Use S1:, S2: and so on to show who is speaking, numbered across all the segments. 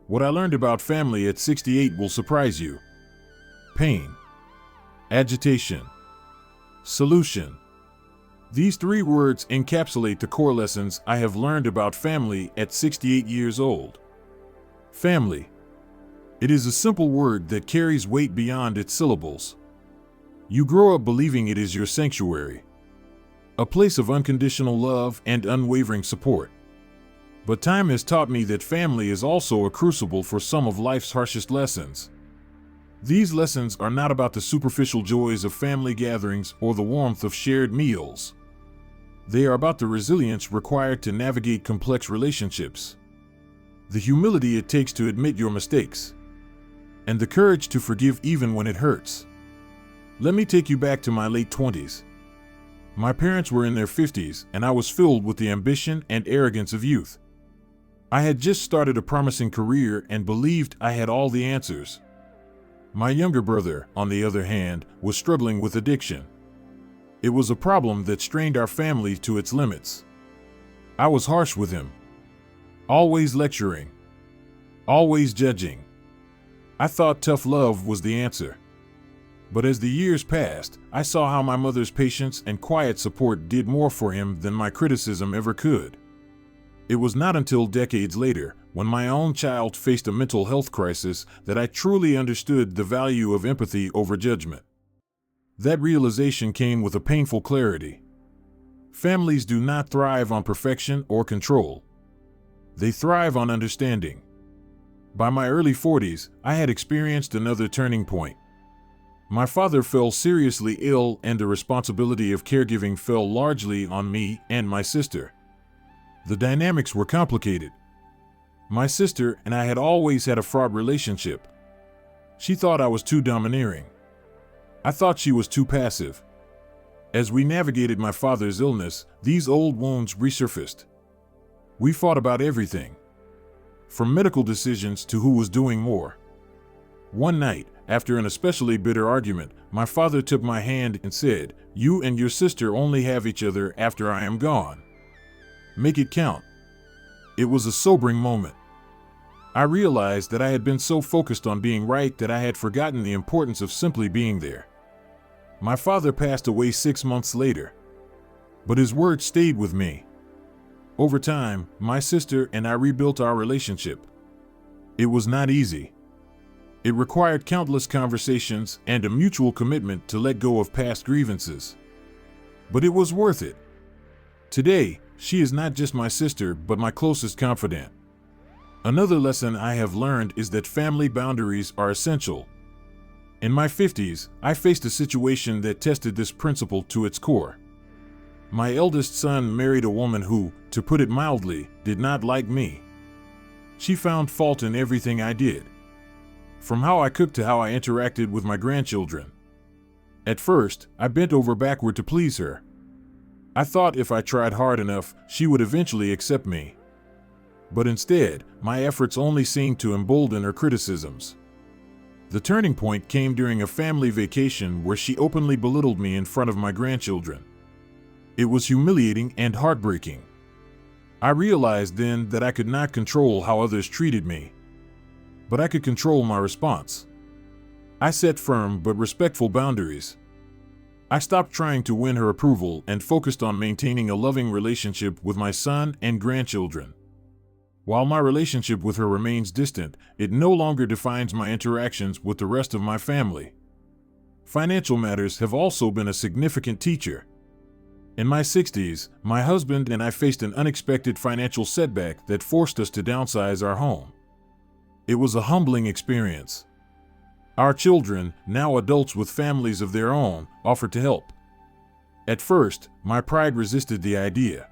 S1: What I learned about family at 68 will surprise you. Pain, agitation, solution. These three words encapsulate the core lessons I have learned about family at 68 years old. Family. It is a simple word that carries weight beyond its syllables. You grow up believing it is your sanctuary, a place of unconditional love and unwavering support. But time has taught me that family is also a crucible for some of life's harshest lessons. These lessons are not about the superficial joys of family gatherings or the warmth of shared meals. They are about the resilience required to navigate complex relationships, the humility it takes to admit your mistakes, and the courage to forgive even when it hurts. Let me take you back to my late 20s. My parents were in their 50s, and I was filled with the ambition and arrogance of youth. I had just started a promising career and believed I had all the answers. My younger brother, on the other hand, was struggling with addiction. It was a problem that strained our family to its limits. I was harsh with him, always lecturing, always judging. I thought tough love was the answer. But as the years passed, I saw how my mother's patience and quiet support did more for him than my criticism ever could. It was not until decades later, when my own child faced a mental health crisis, that I truly understood the value of empathy over judgment. That realization came with a painful clarity. Families do not thrive on perfection or control. They thrive on understanding. By my early 40s, I had experienced another turning point. My father fell seriously ill, and the responsibility of caregiving fell largely on me and my sister. The dynamics were complicated. My sister and I had always had a fraught relationship. She thought I was too domineering. I thought she was too passive. As we navigated my father's illness, these old wounds resurfaced. We fought about everything, from medical decisions to who was doing more. One night, after an especially bitter argument, my father took my hand and said, "You and your sister only have each other after I am gone. Make it count." It was a sobering moment. I realized that I had been so focused on being right that I had forgotten the importance of simply being there. My father passed away 6 months later, but his words stayed with me. Over time, my sister and I rebuilt our relationship. It was not easy. It required countless conversations and a mutual commitment to let go of past grievances. But it was worth it. Today, she is not just my sister, but my closest confidant. Another lesson I have learned is that family boundaries are essential. In my 50s, I faced a situation that tested this principle to its core. My eldest son married a woman who, to put it mildly, did not like me. She found fault in everything I did, from how I cooked to how I interacted with my grandchildren. At first, I bent over backward to please her. I thought if I tried hard enough, she would eventually accept me. But instead, my efforts only seemed to embolden her criticisms. The turning point came during a family vacation where she openly belittled me in front of my grandchildren. It was humiliating and heartbreaking. I realized then that I could not control how others treated me, but I could control my response. I set firm but respectful boundaries. I stopped trying to win her approval and focused on maintaining a loving relationship with my son and grandchildren. While my relationship with her remains distant, it no longer defines my interactions with the rest of my family. Financial matters have also been a significant teacher. In my 60s, my husband and I faced an unexpected financial setback that forced us to downsize our home. It was a humbling experience. Our children, now adults with families of their own, offered to help. At first, my pride resisted the idea.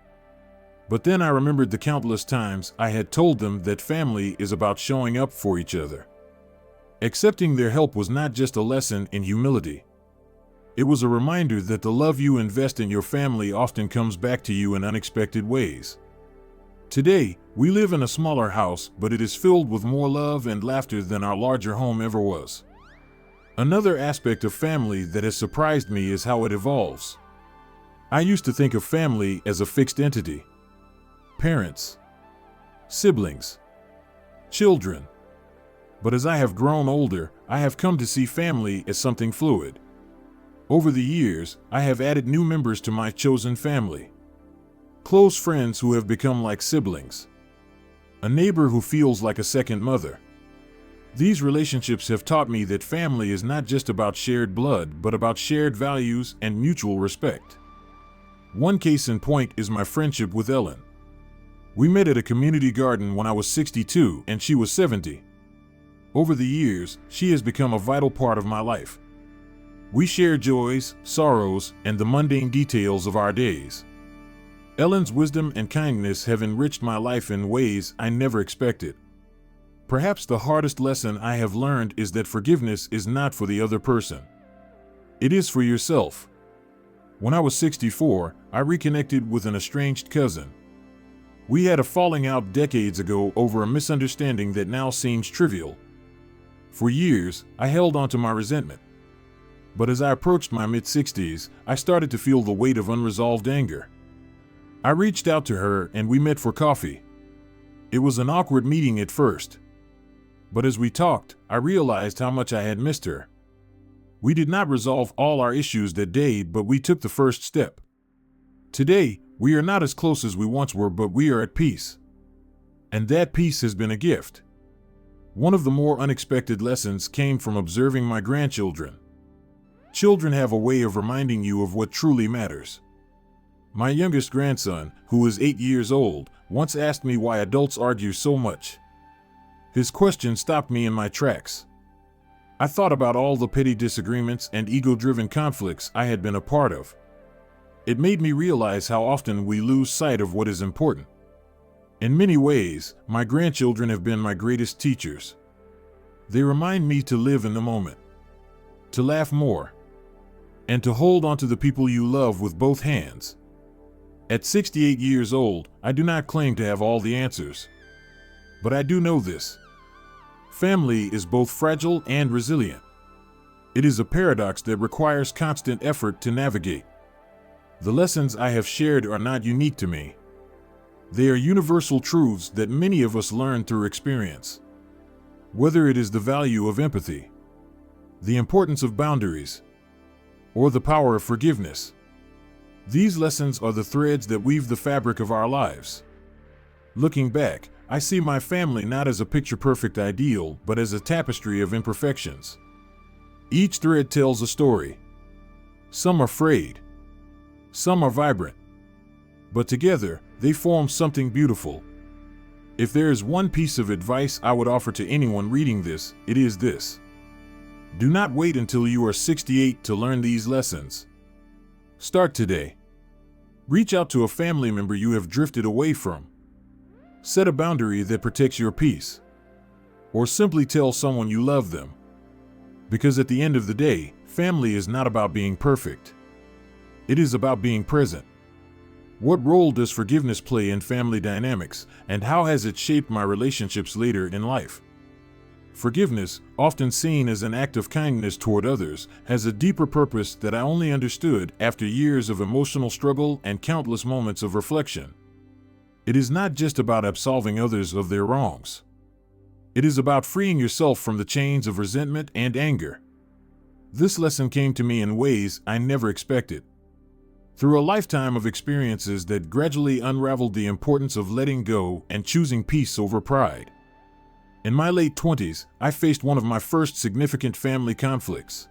S1: But then I remembered the countless times I had told them that family is about showing up for each other. Accepting their help was not just a lesson in humility. It was a reminder that the love you invest in your family often comes back to you in unexpected ways. Today, we live in a smaller house, but it is filled with more love and laughter than our larger home ever was. Another aspect of family that has surprised me is how it evolves. I used to think of family as a fixed entity. Parents, siblings, children. But as I have grown older, I have come to see family as something fluid. Over the years, I have added new members to my chosen family. Close friends who have become like siblings. A neighbor who feels like a second mother. These relationships have taught me that family is not just about shared blood, but about shared values and mutual respect. One case in point is my friendship with Ellen. We met at a community garden when I was 62 and she was 70. Over the years, she has become a vital part of my life. We share joys, sorrows, and the mundane details of our days. Ellen's wisdom and kindness have enriched my life in ways I never expected. Perhaps the hardest lesson I have learned is that forgiveness is not for the other person. It is for yourself. When I was 64, I reconnected with an estranged cousin. We had a falling out decades ago over a misunderstanding that now seems trivial. For years, I held on to my resentment. But as I approached my mid-60s, I started to feel the weight of unresolved anger. I reached out to her and we met for coffee. It was an awkward meeting at first. But as we talked, I realized how much I had missed her. We did not resolve all our issues that day, but we took the first step. Today, we are not as close as we once were, but we are at peace. And that peace has been a gift. One of the more unexpected lessons came from observing my grandchildren. Children have a way of reminding you of what truly matters. My youngest grandson, who is 8 years old, once asked me why adults argue so much. His question stopped me in my tracks. I thought about all the petty disagreements and ego-driven conflicts I had been a part of. It made me realize how often we lose sight of what is important. In many ways, my grandchildren have been my greatest teachers. They remind me to live in the moment, to laugh more, and to hold on to the people you love with both hands. At 68 years old, I do not claim to have all the answers. But I do know this. Family is both fragile and resilient. It is a paradox that requires constant effort to navigate. The lessons I have shared are not unique to me. They are universal truths that many of us learn through experience. Whether it is the value of empathy, the importance of boundaries, or the power of forgiveness, these lessons are the threads that weave the fabric of our lives. Looking back, I see my family not as a picture-perfect ideal, but as a tapestry of imperfections. Each thread tells a story. Some are frayed. Some are vibrant. But together, they form something beautiful. If there is one piece of advice I would offer to anyone reading this, it is this. Do not wait until you are 68 to learn these lessons. Start today. Reach out to a family member you have drifted away from. Set a boundary that protects your peace. Or simply tell someone you love them. Because at the end of the day, family is not about being perfect. It is about being present. What role does forgiveness play in family dynamics, and how has it shaped my relationships later in life? Forgiveness, often seen as an act of kindness toward others, has a deeper purpose that I only understood after years of emotional struggle and countless moments of reflection. It is not just about absolving others of their wrongs. It is about freeing yourself from the chains of resentment and anger. This lesson came to me in ways I never expected. Through a lifetime of experiences that gradually unraveled the importance of letting go and choosing peace over pride. In my late 20s, I faced one of my first significant family conflicts.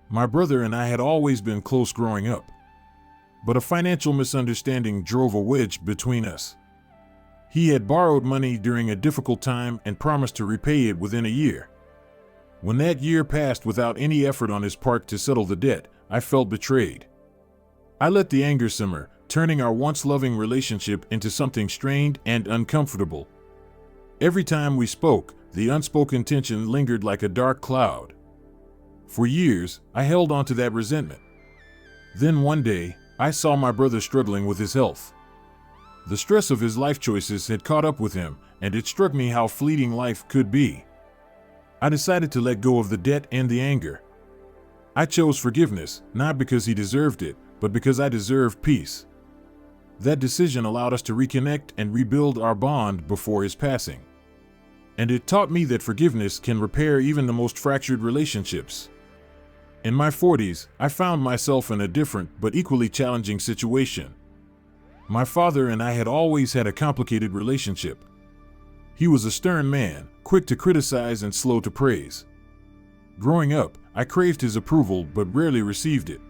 S1: My brother and I had always been close growing up. But a financial misunderstanding drove a wedge between us. He had borrowed money during a difficult time and promised to repay it within a year. When that year passed without any effort on his part to settle the debt, I felt betrayed. I let the anger simmer, turning our once loving relationship into something strained and uncomfortable. Every time we spoke, the unspoken tension lingered like a dark cloud. For years, I held on to that resentment. Then one day, I saw my brother struggling with his health. The stress of his life choices had caught up with him, and it struck me how fleeting life could be. I decided to let go of the debt and the anger. I chose forgiveness, not because he deserved it, but because I deserved peace. That decision allowed us to reconnect and rebuild our bond before his passing. and it taught me that forgiveness can repair even the most fractured relationships. In my 40s, I found myself in a different but equally challenging situation. My father and I had always had a complicated relationship. He was a stern man, quick to criticize and slow to praise. Growing up, I craved his approval but rarely received it.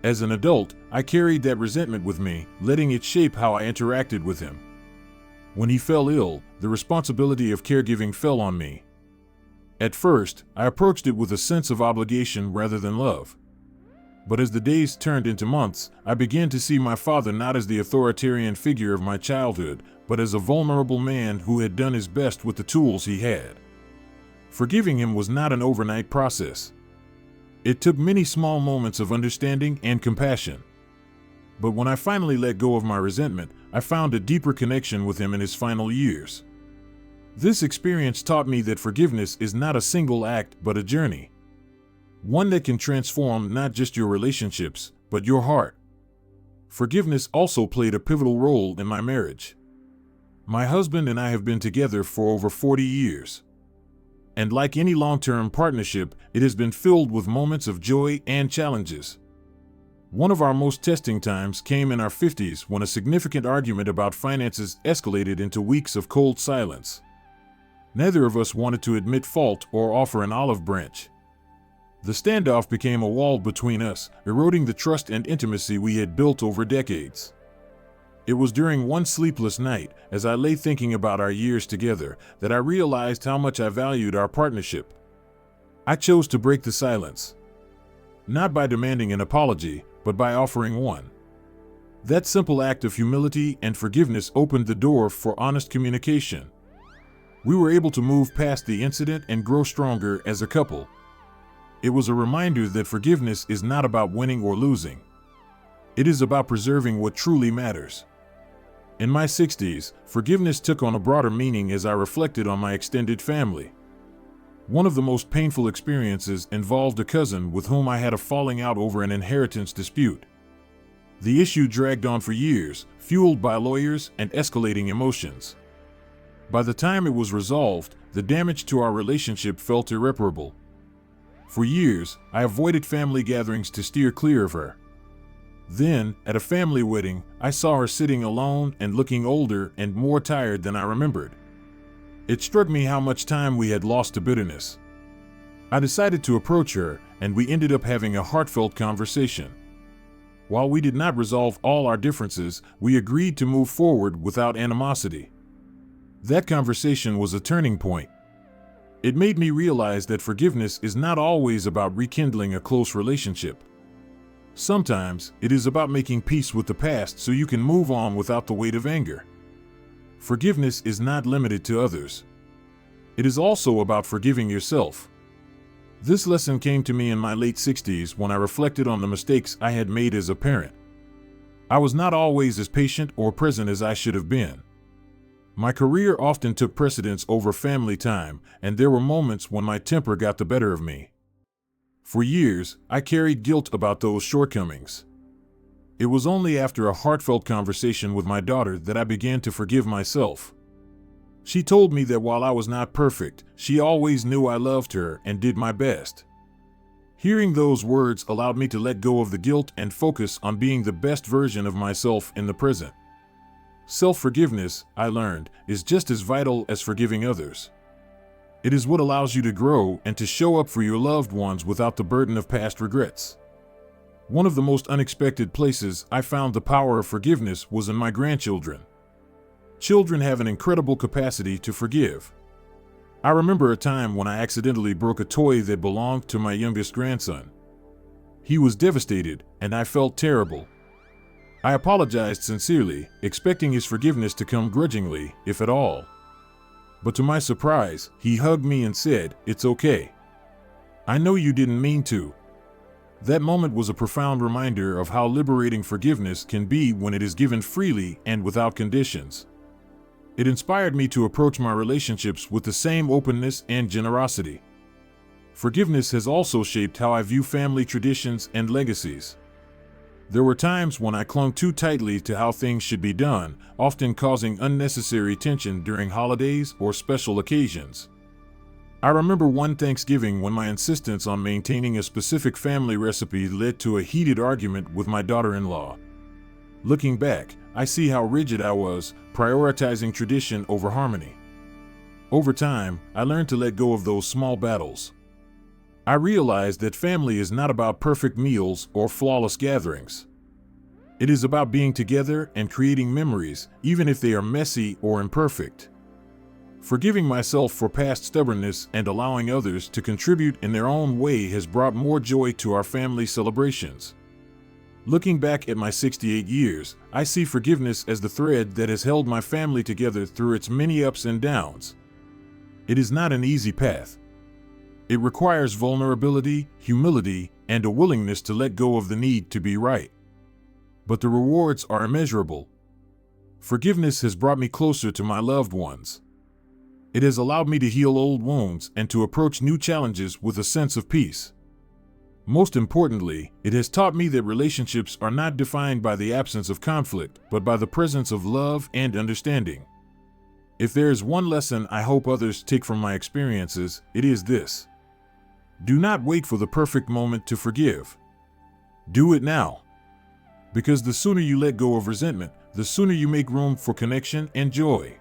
S1: As an adult, I carried that resentment with me, letting it shape how I interacted with him. When he fell ill, the responsibility of caregiving fell on me. At first, I approached it with a sense of obligation rather than love. But as the days turned into months, I began to see my father not as the authoritarian figure of my childhood, but as a vulnerable man who had done his best with the tools he had. Forgiving him was not an overnight process. It took many small moments of understanding and compassion. But when I finally let go of my resentment, I found a deeper connection with him in his final years. This experience taught me that forgiveness is not a single act but a journey. One that can transform not just your relationships, but your heart. Forgiveness also played a pivotal role in my marriage. My husband and I have been together for over 40 years. And like any long-term partnership, it has been filled with moments of joy and challenges. One of our most testing times came in our 50s when a significant argument about finances escalated into weeks of cold silence. Neither of us wanted to admit fault or offer an olive branch. The standoff became a wall between us, eroding the trust and intimacy we had built over decades. It was during one sleepless night, as I lay thinking about our years together, that I realized how much I valued our partnership. I chose to break the silence. Not by demanding an apology, but by offering one. That simple act of humility and forgiveness opened the door for honest communication. We were able to move past the incident and grow stronger as a couple. It was a reminder that forgiveness is not about winning or losing. It is about preserving what truly matters. In my 60s, forgiveness took on a broader meaning as I reflected on my extended family. One of the most painful experiences involved a cousin with whom I had a falling out over an inheritance dispute. The issue dragged on for years, fueled by lawyers and escalating emotions. By the time it was resolved, the damage to our relationship felt irreparable. For years, I avoided family gatherings to steer clear of her. Then, at a family wedding, I saw her sitting alone and looking older and more tired than I remembered. It struck me how much time we had lost to bitterness. I decided to approach her, and we ended up having a heartfelt conversation. While we did not resolve all our differences, we agreed to move forward without animosity. That conversation was a turning point. It made me realize that forgiveness is not always about rekindling a close relationship. Sometimes, it is about making peace with the past so you can move on without the weight of anger. Forgiveness is not limited to others. It is also about forgiving yourself. This lesson came to me in my late 60s when I reflected on the mistakes I had made as a parent. I was not always as patient or present as I should have been. My career often took precedence over family time, and there were moments when my temper got the better of me. For years, I carried guilt about those shortcomings. It was only after a heartfelt conversation with my daughter that I began to forgive myself. She told me that while I was not perfect, she always knew I loved her and did my best. Hearing those words allowed me to let go of the guilt and focus on being the best version of myself in the present. Self-forgiveness, I learned, is just as vital as forgiving others. It is what allows you to grow and to show up for your loved ones without the burden of past regrets. One of the most unexpected places I found the power of forgiveness was in my grandchildren. Children have an incredible capacity to forgive. I remember a time when I accidentally broke a toy that belonged to my youngest grandson. He was devastated, and I felt terrible. I apologized sincerely, expecting his forgiveness to come grudgingly, if at all. But to my surprise, he hugged me and said, "It's okay. I know you didn't mean to." That moment was a profound reminder of how liberating forgiveness can be when it is given freely and without conditions. It inspired me to approach my relationships with the same openness and generosity. Forgiveness has also shaped how I view family traditions and legacies. There were times when I clung too tightly to how things should be done, often causing unnecessary tension during holidays or special occasions. I remember one Thanksgiving when my insistence on maintaining a specific family recipe led to a heated argument with my daughter-in-law. Looking back, I see how rigid I was, prioritizing tradition over harmony. Over time, I learned to let go of those small battles. I realized that family is not about perfect meals or flawless gatherings. It is about being together and creating memories, even if they are messy or imperfect. Forgiving myself for past stubbornness and allowing others to contribute in their own way has brought more joy to our family celebrations. Looking back at my 68 years, I see forgiveness as the thread that has held my family together through its many ups and downs. It is not an easy path. It requires vulnerability, humility, and a willingness to let go of the need to be right. But the rewards are immeasurable. Forgiveness has brought me closer to my loved ones. It has allowed me to heal old wounds and to approach new challenges with a sense of peace. Most importantly, it has taught me that relationships are not defined by the absence of conflict, but by the presence of love and understanding. If there is one lesson I hope others take from my experiences, it is this. Do not wait for the perfect moment to forgive. Do it now. Because the sooner you let go of resentment, the sooner you make room for connection and joy.